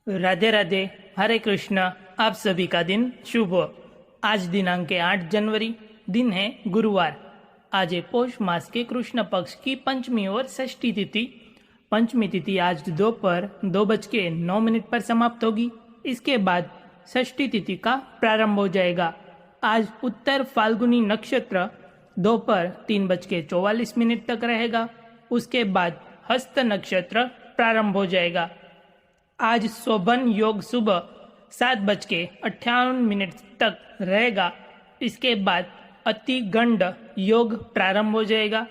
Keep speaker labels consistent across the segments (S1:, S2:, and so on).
S1: राधे राधे। हरे कृष्णा। आप सभी का दिन शुभ हो। आज दिनांक है 8 जनवरी। दिन है गुरुवार। आज है पौष मास के कृष्ण पक्ष की पंचमी और षष्ठी तिथि। पंचमी तिथि आज दोपहर 2:09 पर समाप्त होगी। इसके बाद षष्ठी तिथि का प्रारंभ हो जाएगा। आज उत्तर फाल्गुनी नक्षत्र दोपहर 3:44 तक रहेगा। उसके बाद हस्त नक्षत्र प्रारंभ हो जाएगा। आज शोभन योग सुबह 7:58 तक रहेगा। इसके बाद अति गंड योग प्रारंभ हो जाएगा।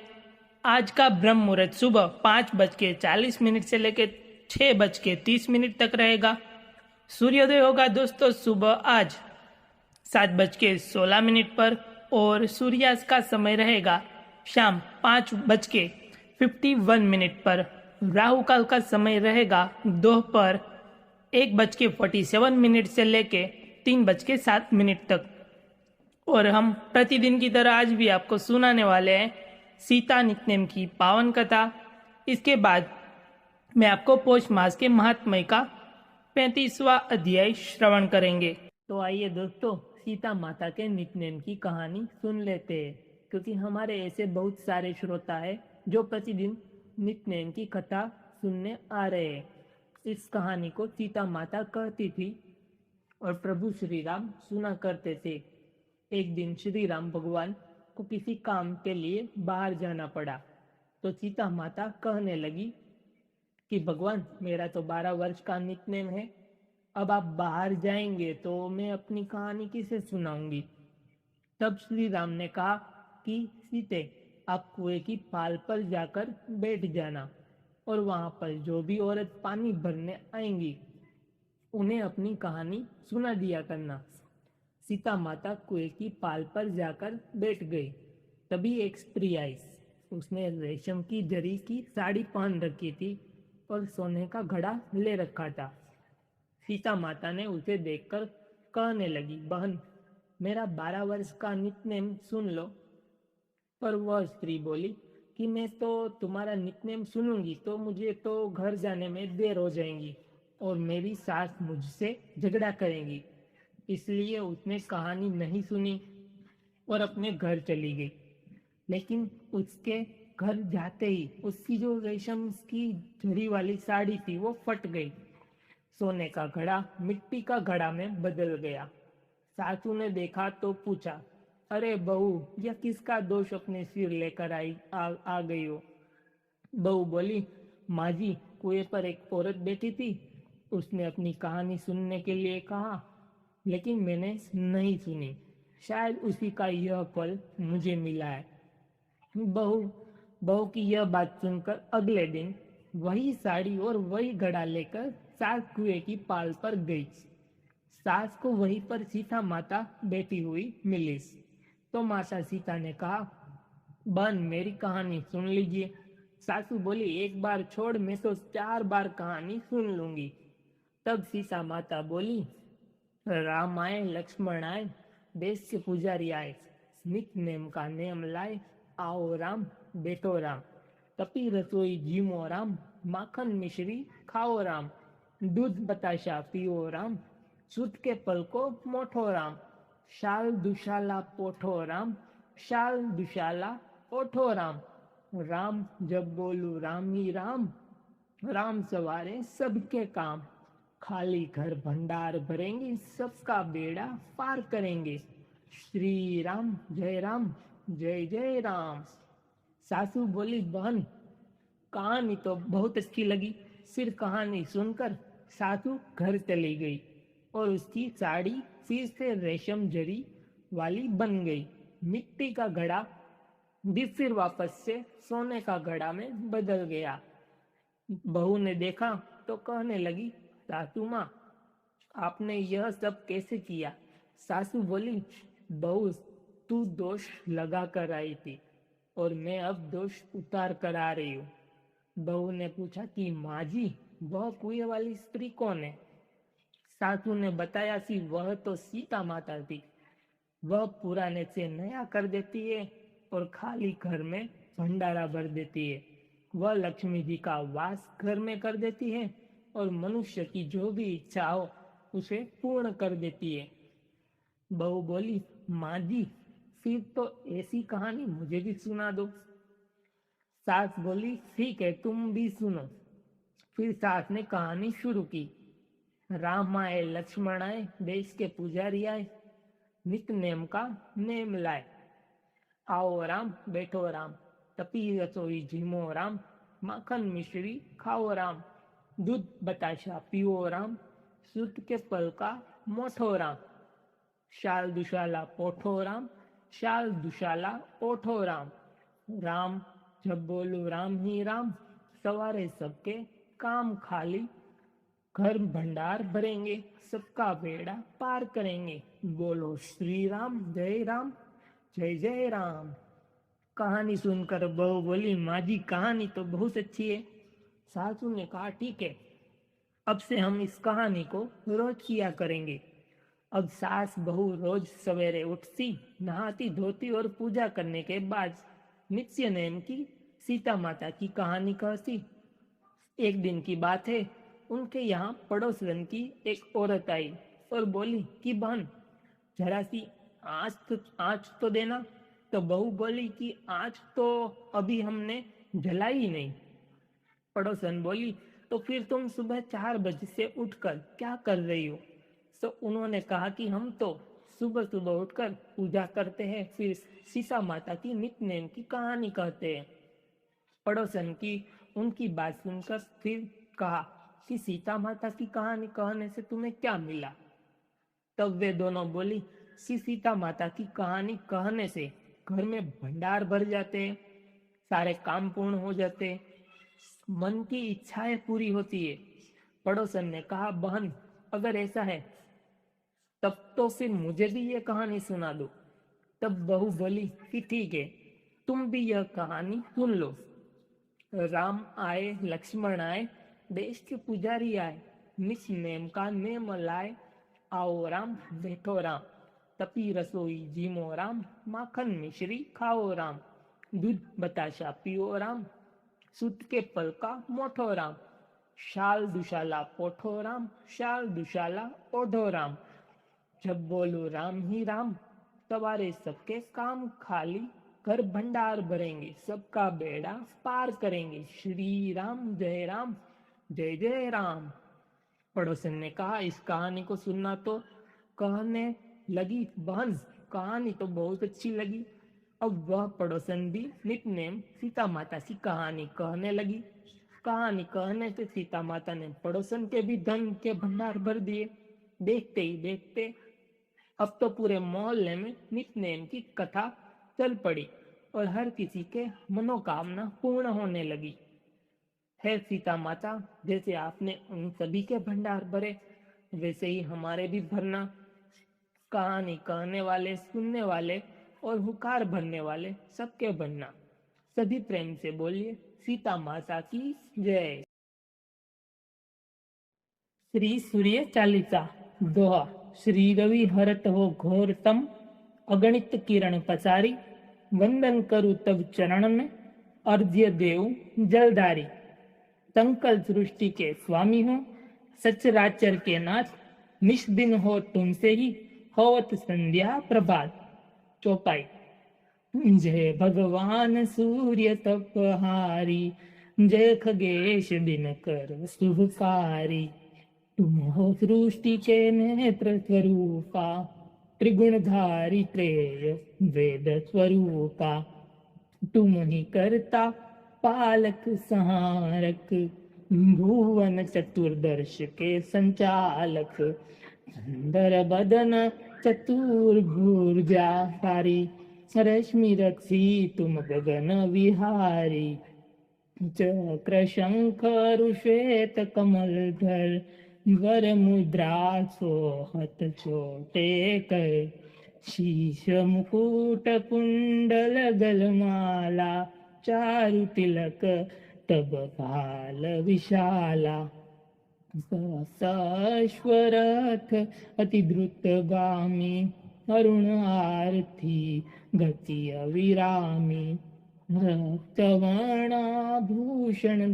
S1: आज का ब्रह्म मुहूर्त सुबह 5:40 से लेकर 6:30 तक रहेगा। सूर्योदय होगा दोस्तों सुबह आज 7:16 पर और सूर्यास्त का समय रहेगा शाम 5:51 पर। राहु काल का समय रहेगा दोपहर 1:47 से लेके 3:07 तक। और हम प्रतिदिन की तरह आज भी आपको सुनाने वाले हैं सीता नित्यनेम की पावन कथा। इसके बाद मैं आपको पौष मास के महात्म्य का 35वां अध्याय श्रवण करेंगे। तो आइए दोस्तों सीता माता के नित्यनेम की कहानी सुन लेते हैं, क्योंकि हमारे ऐसे बहुत सारे श्रोता हैं जो प्रतिदिन नित्यनेम की कथा सुनने आ रहे हैं। इस कहानी को सीता माता कहती थी और प्रभु श्री राम सुना करते थे। एक दिन श्री राम भगवान को किसी काम के लिए बाहर जाना पड़ा, तो सीता माता कहने लगी कि भगवान मेरा तो 12 वर्ष का नित्यनेम है, अब आप बाहर जाएंगे तो मैं अपनी कहानी किसे सुनाऊंगी। तब श्री राम ने कहा कि सीते आप कुएं की पाल पर जाकर बैठ जाना और वहां पर जो भी औरत पानी भरने आएंगी उन्हें अपनी कहानी सुना दिया करना। सीता माता कुएं की पाल पर जाकर बैठ गई। तभी एक स्त्री आई। उसने रेशम की जरी की साड़ी पहन रखी थी और सोने का घड़ा ले रखा था। सीता माता ने उसे देखकर कहने लगी, बहन मेरा 12 वर्ष का नित्यनेम सुन लो। पर वह स्त्री बोली कि मैं तो तुम्हारा नित्यनेम सुनूंगी तो मुझे तो घर जाने में देर हो जाएगी और मेरी सास मुझसे झगड़ा करेंगी। इसलिए उसने कहानी नहीं सुनी और अपने घर चली गई। लेकिन उसके घर जाते ही उसकी जो रेशम की जरी वाली साड़ी थी वो फट गई। सोने का घड़ा मिट्टी का घड़ा में बदल गया। सासू ने देखा तो पूछा, अरे बहू यह किसका दोष अपने सिर लेकर आ गई हो। बहू बोली, माँ जी कुएं पर एक औरत बैठी थी, उसने अपनी कहानी सुनने के लिए कहा, लेकिन मैंने नहीं सुनी। शायद उसी का यह फल मुझे मिला है। बहू बहू की यह बात सुनकर अगले दिन वही साड़ी और वही घड़ा लेकर सास कुएं की पाल पर गई। सास को वहीं पर सीता माता बैठी हुई मिली। तो माता सीता ने कहा, बहन मेरी कहानी सुन लीजिए। सासू बोली, एक बार छोड़, मैं तो 4 बार कहानी सुन लूंगी। तब सीता माता बोली, राम आए लक्ष्मण आए देश के पुजारी आए, नित्यनेम का नेम लाए, आओ राम बैठो राम, तपी रसोई जीमो राम, माखन मिश्री खाओ राम, दूध बताशा पियो राम, सूत के पल को मोठो राम, शाल दुशाला पोठो राम, शाल दुशाला पोठो राम, राम जब बोलू राम ही राम, राम सवारे सबके काम, खाली घर भंडार भरेंगे, सबका बेड़ा पार करेंगे, श्री राम जय जय राम। सासू बोली, बहन कहानी तो बहुत अच्छी लगी। फिर कहानी सुनकर सासू घर चली गई और उसकी साड़ी फिर से रेशम जरी वाली बन गई। मिट्टी का घड़ा भी फिर वापस से सोने का घड़ा में बदल गया। बहू ने देखा तो कहने लगी, सासू माँ आपने यह सब कैसे किया। सासू बोली, बहू तू दोष लगा कर आई थी और मैं अब दोष उतार कर आ रही हूँ। बहू ने पूछा कि माँ जी वह कुएं वाली स्त्री कौन है। सासू ने बताया कि वह तो सीता माता थी। वह पुराने से नया कर देती है और खाली घर में भंडारा भर देती है। वह लक्ष्मी जी का वास घर में कर देती है और मनुष्य की जो भी इच्छा हो उसे पूर्ण कर देती है। बहू बोली, माँ जी, फिर तो ऐसी कहानी मुझे भी सुना दो। सास बोली, ठीक है, तुम भी सुनो। फिर सास ने कहानी शुरू की। राम आए, लक्ष्मण आए, देश के पुजारी आए, नित नेम का नेम लाए। आओ राम, बैठो राम, तपी रसोई झीमो राम, माखन मिश्री खाओ राम, दूध बताशा पियो राम, सूत के पल का मोठो राम, शाल दुशाला पोठो राम, शाल दुशाला ओठो राम। राम, जब बोलो राम ही राम, सवारे सबके काम खाली, घर भंडार भरेंगे, सबका बेड़ा पार करेंगे। बोलो श्री राम, जय राम, जय जय राम। कहानी सुनकर बहू बोली, माँ जी, कहानी तो बहुत अच्छी है। सासू ने कहा, ठीक है, अब से हम इस कहानी को रोज किया करेंगे। अब सास बहू रोज सवेरे उठती, नहाती धोती और पूजा करने के बाद नित्य नेम की सीता माता की कहानी कहती। एक दिन की बात है, उनके यहाँ पड़ोसन की एक औरत आई और बोली कि बहन, जरा सी आँच तो देना। तो बहू बोली कि आँच तो अभी हमने जलाई ही नहीं। पड़ोसन बोली, तो फिर तुम सुबह 4 बजे से उठकर क्या कर रही हो? तो उन्होंने कहा कि हम तो सुबह सुबह उठकर पूजा करते हैं, फिर सीता माता की नित्य की कहानी कहते हैं। पड़ोसन की उनकी बात सुनकर फिर कहा कि सीता माता की कहानी कहने से तुम्हें क्या मिला? तब वे दोनों बोली कि सीता माता की कहानी कहने से घर में भंडार भर जाते हैं, सारे काम पूर्ण हो जाते हैं, मन की इच्छाएं पूरी होती है। पड़ोसन ने कहा, बहन, अगर ऐसा है तब तो फिर मुझे भी ये कहानी सुना दो। तब बहू बोली कि ठीक है, तुम भी यह कहानी सुन लो। राम आए, लक्ष्मण आए, देश के पुजारी आए, निस नेम का नेम लाए। आओ राम, बैठो राम, तपी रसोई जीमो राम, माखन मिश्री खाओ राम, दूध बताशा पियो राम, सूत के पल का मोठो राम, शाल दुशाला पोठो राम, शाल दुशाला ओढ़ो राम। जब बोलो राम ही राम, सवारे सबके काम खाली, घर भंडार भरेंगे, सबका बेड़ा पार करेंगे। श्री राम, जय राम, जय जय राम। पड़ोसन ने कहा, इस कहानी को सुनना तो कहने लगी, बहन, कहानी तो बहुत अच्छी लगी। अब वह पड़ोसन भी नितनेम सीता माता की कहानी कहने लगी। कहानी कहने से सीता माता ने पड़ोसन के भी धन के भंडार भर दिए। देखते ही देखते अब तो पूरे मोहल्ले में नितनेम की कथा चल पड़ी और हर किसी के मनोकामना पूर्ण होने लगी। है सीता माता, जैसे आपने उन सभी के भंडार भरे, वैसे ही हमारे भी भरना। कहानी कहने वाले, सुनने वाले और हुकार भरने वाले सबके बनना। सभी प्रेम से बोलिए, सीता माता की जय। श्री सूर्य चालीसा। दोहा। श्री रवि हरत हो घोर तम, अगणित किरण पसारी, वंदन करु तब चरण में, अर्घ्य देव जलधारी। संकल सृष्टि के स्वामी हो, सचराचर के नाथ, निष्दिन हो तुमसे ही, होवत संध्या प्रभात। चौपाई। जय भगवान सूर्य तपहारी, जय खगेश दिनकर शुभकारी। तुम हो सृष्टि के नेत्र स्वरूपा, त्रिगुणधारी त्रेय वेद स्वरूपा। तुम ही करता पालक संहारक, भुवन चतुर्दर्श के संचालक। सुंदर बदन चतुर्भुजाकारी, रश्मि रक्षी तुम गगन विहारी। चक्र शंख श्वेत कमलधर, वर मुद्रा सोहत छोटे कर। शीश मुकुट कुंडल गलमाला, चारु तिलक तब काल विशाला। सश्वरथ अति द्रुतगामी, अरुण आरती गति अविरामी। रक्तवर्णाभूषण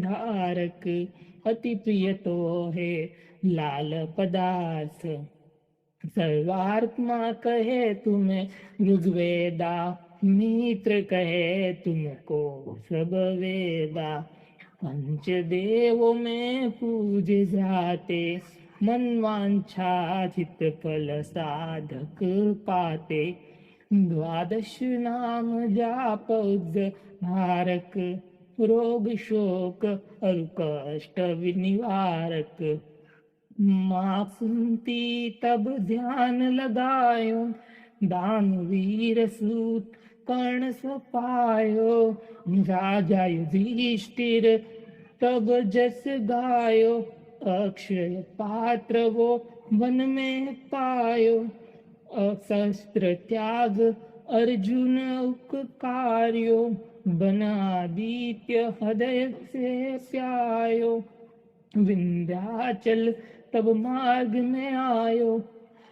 S1: धारक, अति प्रिय तो है लाल पदार्थ। सर्वात्मा कहे तुम्हें ऋग्वेदा, मित्र कहे तुमको सब वेदा। पंच देवों में पूजे जाते, मनवांछाचित फल साधक पाते। द्वादश नाम जाप उद्धारक, रोग शोक और कष्ट विनिवारक। माँ सुनती तब ध्यान लगायो, दानवीर सूत कर्ण सो पायो। राजा युधिष्ठिर तब जस गायो, अक्षय पात्र वो वन में पायो। शस्त्र त्याग अर्जुन उपकार्यो, बनादित्य हृदय से प्यायो। विंध्याचल तब मार्ग में आयो,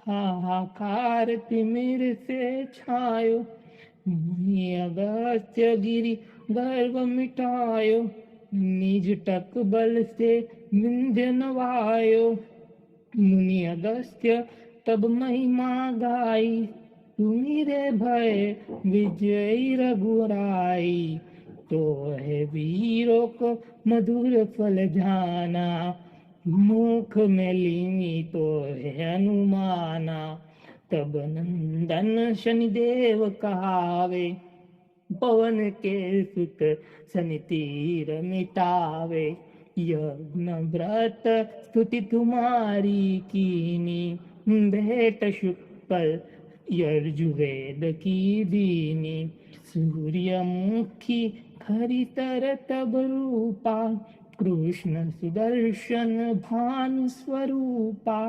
S1: हाहाकार तिमिर से छायो। मुनि अगस्त्य गिरि गर्व मिटायो, निज टक बल से विंध्य नवायो। मुनि अगस्त्य तब महिमा गाई, तुम्ही रे भय विजयी रघुराई। तो है वीरों को मधुर फल जाना, मुख में लीनी तो है अनुमाना। तब नंदन शनिदेव कहावे, पवन के सुत शनि तीर मिटावे। यज्ञ व्रत स्तुति तुम्हारी कीनी, भेंट शुक्ल यजुर्वेद की दीनी। सूर्यमुखी खरितर तब रूपा, कृष्ण सुदर्शन भानु स्वरूपा।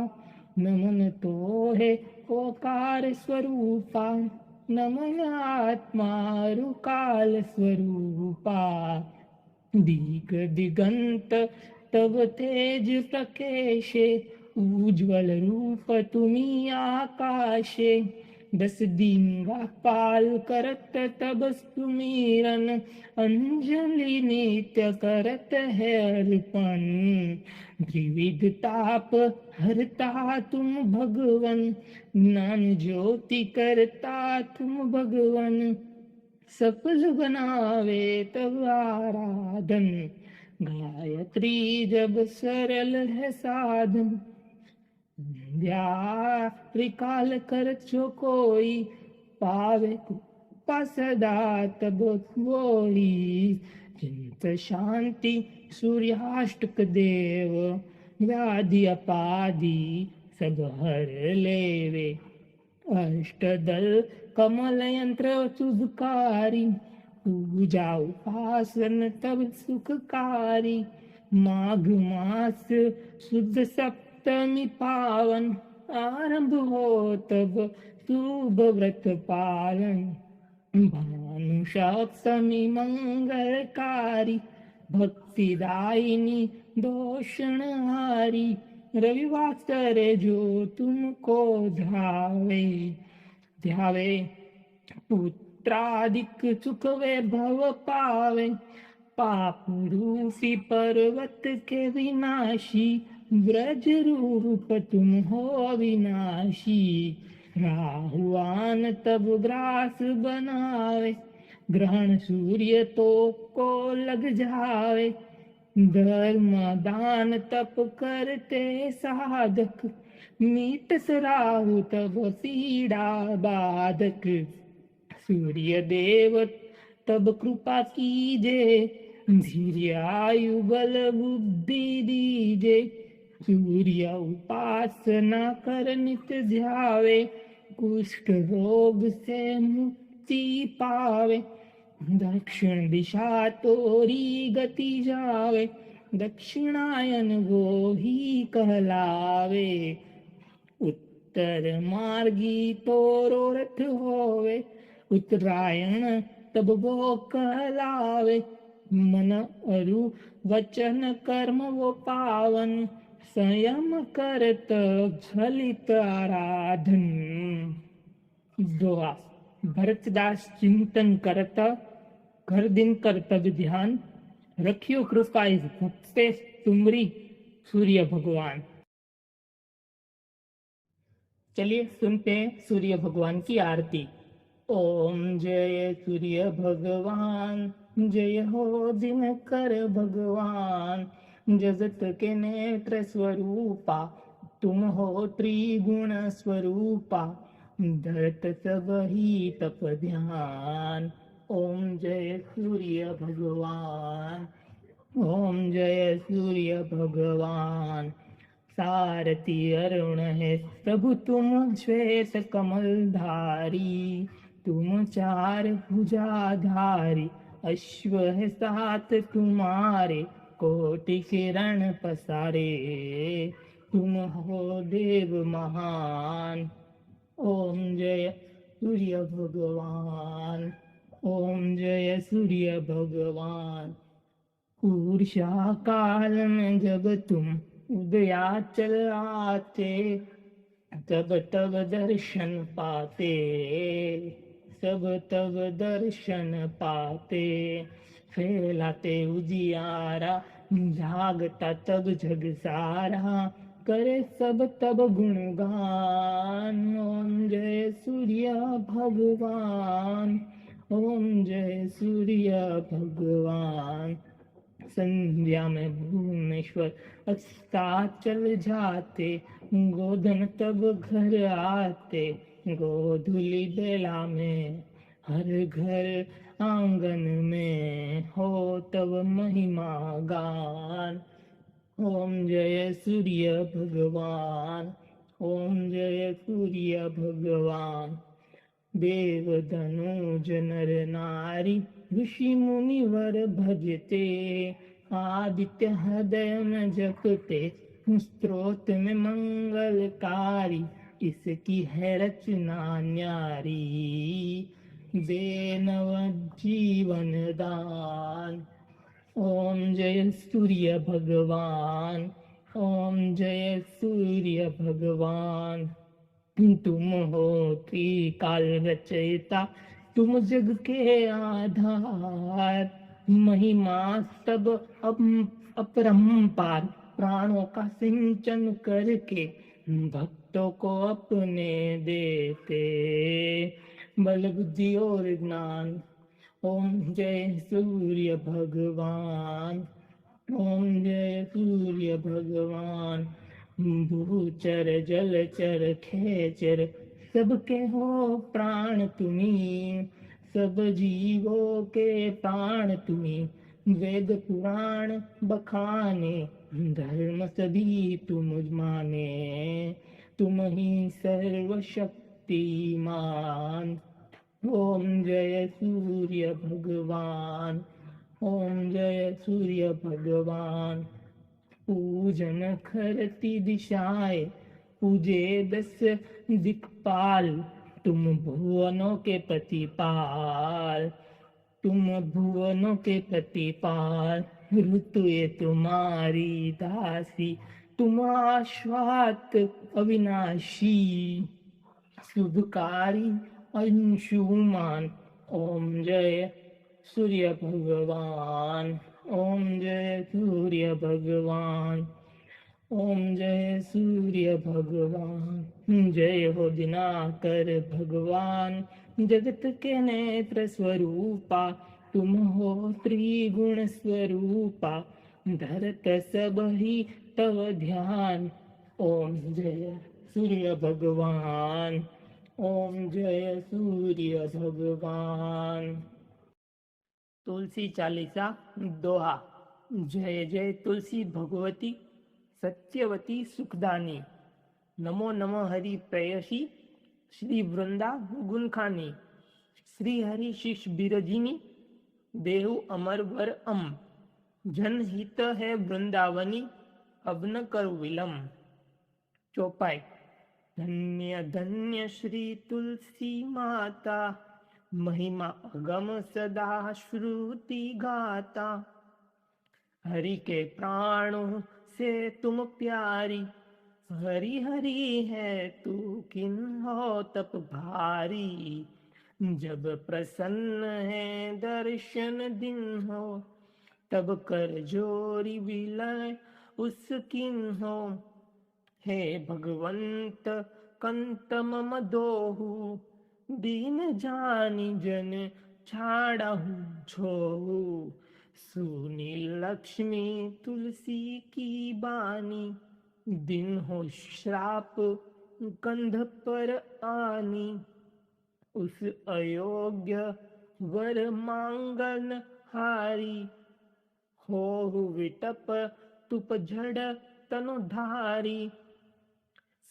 S1: नमन तो है ओकार स्वरूपा, नमन आत्मा रुकाल स्वरूपा। दिग दिगंत तब तेज प्रकेशे, उज्ज्वल रूप तुम्ही आकाशे। 10 दिंगा पाल करत तब सुमीरन, अंजलि नित्य करत है अर्पण। त्रिविध ताप हरता तुम भगवन, ज्ञान ज्योति करता तुम भगवन। सफल बनावे तब आराधन, गायत्री जब सरल है साधन। त्रिकाल कर जो कोई, पावे कृपा सदा तब वोई। चिंत शांति सूर्याष्टक देव, व्याधि अपाधि सब हर लेवे। अष्टदल कमल यंत्र सुधकारी, पूजा उपासन तब सुखकारी। माघ मास शुद्ध सप्तमी पावन, आरंभ हो तब शुभ व्रत पालन। भानु सप्तमी मंगलकारी, भक्तिदायिनी दोषणहारी। रविवार जो तुमको ध्यावे, ध्यावे पुत्रादिक सुख वैभव पावे। पाप रूपी पर्वत के विनाशी, ब्रज रूप तुम हो विनाशी। राहुआन तब ग्रास बनावे, ग्रहण सूर्य तो को लग जावे। धर्म दान तप करते साधक, मीटस राहु तब पीड़ा बाधक। सूर्य देव तब कृपा कीजे, धीर्य आयु बल बुद्धि दीजे। सूर्य उपासना कर नित ध्यावे, कुष्ठ रोग से मुक्ति पावे। दक्षिण दिशा तोरी गति जावे, दक्षिणायन वो ही कहलावे। उत्तर मार्गी तोरो रथ होवे, उत्तरायण तब वो कहलावे। मन अरु वचन कर्म वो पावन, संयम करत झलित आराधन। दोहा। भरतदास चिंतन करता, घर दिन कर्तव्य ध्यान, रखियो कृपा इस भक्त तुमरी सूर्य भगवान। चलिए सुनते हैं सूर्य भगवान की आरती। ओम जय सूर्य भगवान, जय हो दिनकर भगवान, जगत के नेत्र स्वरूपा, तुम हो त्रिगुण स्वरूपा, धरत सब ही तप ध्यान। ओम जय सूर्य भगवान, ओम जय सूर्य भगवान। सारथी अरुण है प्रभु तुम श्वेत कमलधारी, तुम चार भुजाधारी, अश्व है सात तुम्हारे, कोटि किरण पसारे, तुम हो देव महान। ओम जय सूर्य भगवान, ओम जय सूर्य भगवान। उषा काल में जब तुम उदयाचल आते, तब तब दर्शन पाते, सब तब दर्शन पाते, फैलाते उजियारा, जागता तब जग सारा, करे सब तब गुणगान। ओम जय सूर्य भगवान, ओम जय सूर्य भगवान। संध्या में भुवनेश्वर अस्ताचल जाते, गोधन तब घर आते, गोधुली बेला में हर घर आंगन में हो तब महिमा गान। ओम जय सूर्य भगवान, ओम जय सूर्य भगवान। देव धनुज नर नारी, ऋषि मुनिवर भजते, आदित्य हृदय में जपते, स्त्रोत में मंगलकारी, इसकी है रचना न्यारी, दे नव जीवन दान। ओम जय सूर्य भगवान, ओम जय सूर्य भगवान। तुम हो त्रिकाल रचयिता, तुम जग के आधार, महिमा सब अपरंपार, प्राणों का सिंचन करके भक्तों को अपने देते, बल बुद्धि और ज्ञान। ओम जय सूर्य भगवान, ओम जय सूर्य भगवान। भूचर जलचर खेचर, सबके हो प्राण तुम्ही, सब जीवों के प्राण तुम्ही, वेद पुराण बखाने, धर्म सभी तुम माने, तुम ही सर्वशक्तिमान। ओम जय सूर्य भगवान, ओम जय सूर्य भगवान। पूजन करती दिशाएं, पूजे 10 दिक्पाल, तुम भुवनों के प्रतिपाल, तुम भुवनों के प्रतिपाल। ऋतु ये तुम्हारी दासी, तुम आश्वात अविनाशी, शुभकारी अंशुमान। ओम जय सूर्य भगवान, ओम जय सूर्य भगवान, ओम जय सूर्य भगवान। जय हो दिनाकर भगवान, जगत के नेत्र स्वरूपा, तुम हो त्रिगुण स्वरूपा, धरत सब ही तव ध्यान। ओम जय सूर्य भगवान, ओम जय सूर्य भगवान। तुलसी चालीसा दोहा। जय जय तुलसी भगवती, सत्यवती सुखदानी, नमो नमो हरि प्रेयसी, श्री वृंदा गुणखानी, श्री हरि शिष बिरजिनी, देहु अमर वर अम, जनहित है वृंदावनी, अब न कर विलम। चौपाई। धन्य धन्य श्री तुलसी माता, महिमा अगम सदा श्रुति गाता, हरि के प्राणों से तुम प्यारी, हरि हरि है तू किन्हो तप भारी, जब प्रसन्न है दर्शन दिन हो, तब कर जोरी विलय
S2: उसकिन हो। हे भगवंत कंत मम दोहु, दीन जानी जन छाड़हु छोहु। सुनी लक्ष्मी तुलसी की बानी, दिन हो श्राप कंध पर आनी। उस अयोग्य वर मांगन हारी, हो विटप तुप झड़ तनु धारी।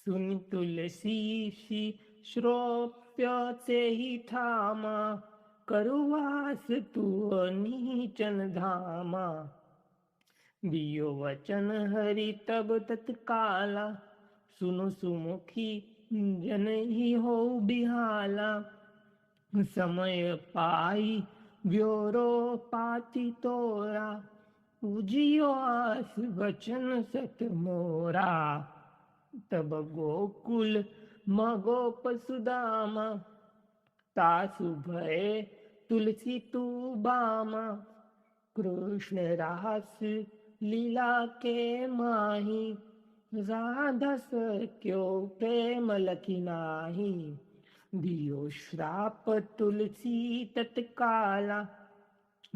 S2: सुन तुलसी सी श्रोप्य से ही ठामा, करुवास तू नीचन धामा। दियो वचन हरि तब तत्काला, सुनो सुमुखी जन ही हो बिहाला। समय पाई व्योरो पाती तोरा, उजियो आस वचन सत मोरा। तब गोकुल मगोप सुदामा, तासु भय तुलसी तू बामा। कृष्ण रास लीला के माही, राधा क्यों प्रेम लखी नाही। दियो श्राप तुलसी तत्काला,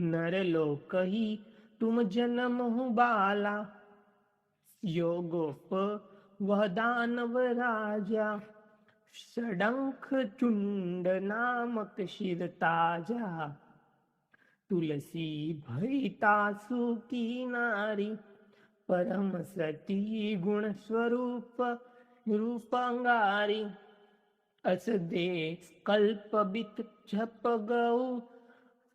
S2: नर लोक ही तुम जन्म बाला। योगोप वह दानव राजा, षडंख चुंड नामक शिर ताजा। तुलसी भई तासु की नारी, परम सती गुण स्वरूप रूपंगारी। अस दे कल्प बित झप गऊ,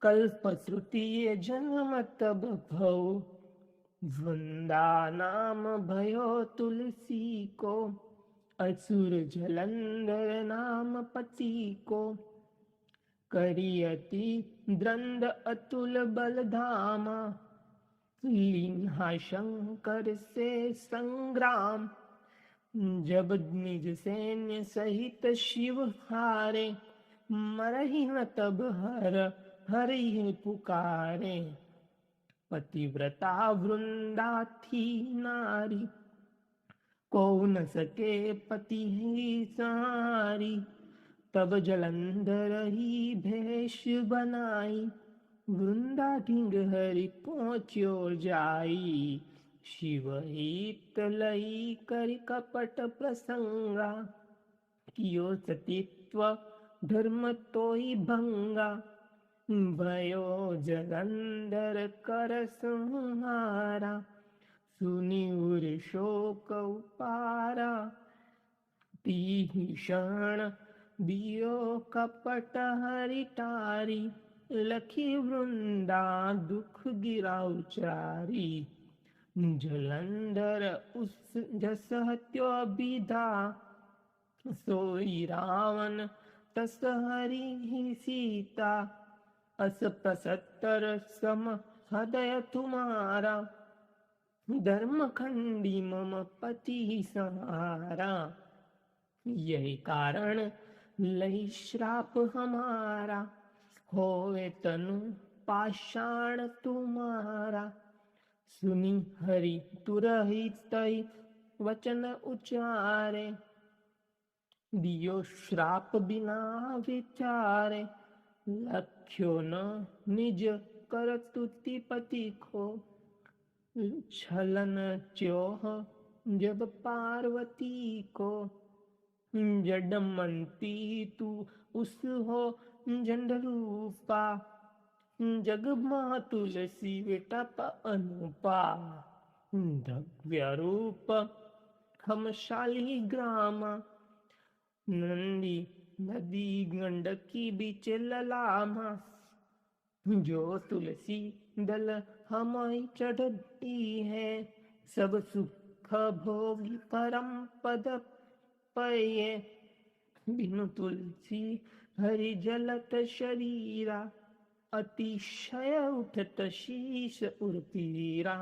S2: कल्प श्रुति जन्म तब भऊ। वृंदा नाम भयो तुलसी को, असुर जलंधर नाम पति को। करियति द्रंद अतुल बलधामा, लीन्हा शंकर से संग्राम। जब निज सैन्य सहित शिव हारे, मरहि न तब हर हरि पुकारे। पतिव्रता वृंदा थी नारी, को न सके पति ही सारी। तब जलंधर ही भेष बनाई, वृंदा ढिंग हरि पहुँच्यो जाई। शिव हित लई कर कपट प्रसंगा, कियो सतीत्व धर्म तोई भंगा। भयो जलंधर कर संहारा, सुनी उर शोक उपारा। भीषण दियो कपट हरि टारी, लखी वृंदा दुख गिरा उचारी। जलंधर उस जस हत्यो विधा, सोई रावण तस हरि ही सीता। अस प्रसत्तर सम हृदय तुम्हारा, धर्म खंडी मम पति संहारा। यही कारण लई श्राप हमारा, होवे तनु पाषाण तुम्हारा। सुनी हरि तुरहित तई वचन उचारे, दियो श्राप बिना विचारे। लख्यो न निज कर तुति पति को, छलन च्योह जब पार्वती को। जडमंती तू उस हो जंड रूपा, जग माँ तुलसी विटप अनुपा। दव्य रूप हम शाली ग्रामा, नंदी नदी गंडकी बीच ललामा। जो तुलसी दल हमारी चढ़ती है, सब सुख भोगी परम पद पये। बिनु तुलसी हरि जलत शरीरा, अतिशय उठत शीश उर्पीरा।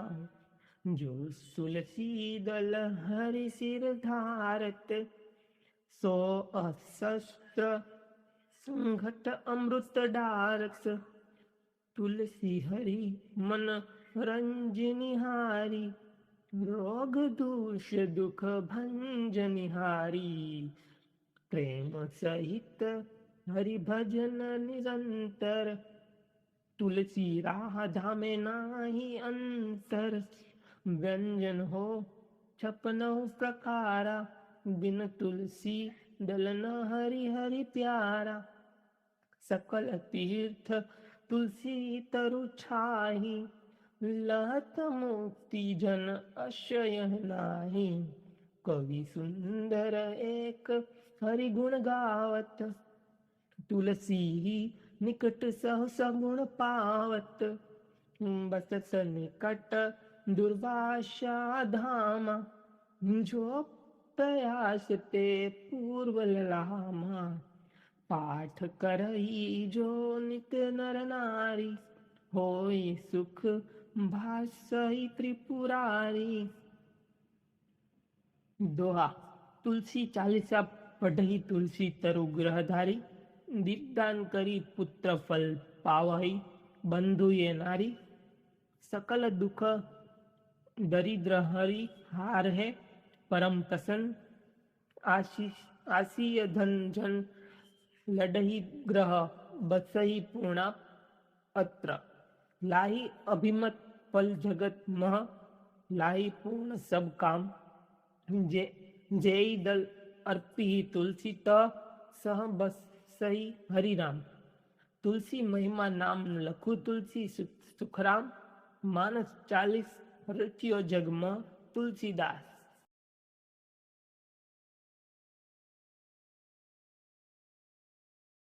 S2: जो तुलसी दल हरि सिर धारत, सो अशस्त्र संघट अमृत डारत। तुलसी हरि मन रंजनिहारी, रोग दूष दुख भंजनिहारी, प्रेम सहित हरि भजन निरंतर, तुलसी राधा में नाही अंतर, व्यंजन हो छपनौ प्रकारा, बिन तुलसी दल न हरि हरि प्यारा, सकल तीर्थ तुलसी तरु छाही, लहत मुक्ति जन अशय नाही, कवि सुंदर एक हरि गुण गावत, तुलसी निकट सहस गुण पावत, बसत निकट दुर्वासा धामा, जो प्रयास ते पूर्व लामा, पाठ करई जो नित नर नारी, होय सुख भासई त्रिपुरारी। दोहा। तुलसी चालीसा पढ़ई तुलसी तरु ग्रहधारी, दीपदान करी पुत्र फल पावई, बंधु ये नारी, सकल दुख दरिद्र हरि हार है, परम प्रसन्न आशीष आसीय धन जन, लडही ग्रह बसही पूर्णा अत्र, लाही अभिमत फल जगत मह, लाही पूर्ण सब काम, जे जेई दल अर्पी तुलसी त, सह बस सही हरि राम, तुलसी महिमा नाम लखु तुलसी सुखराम, मानस 40 रचियो जग में तुलसीदास।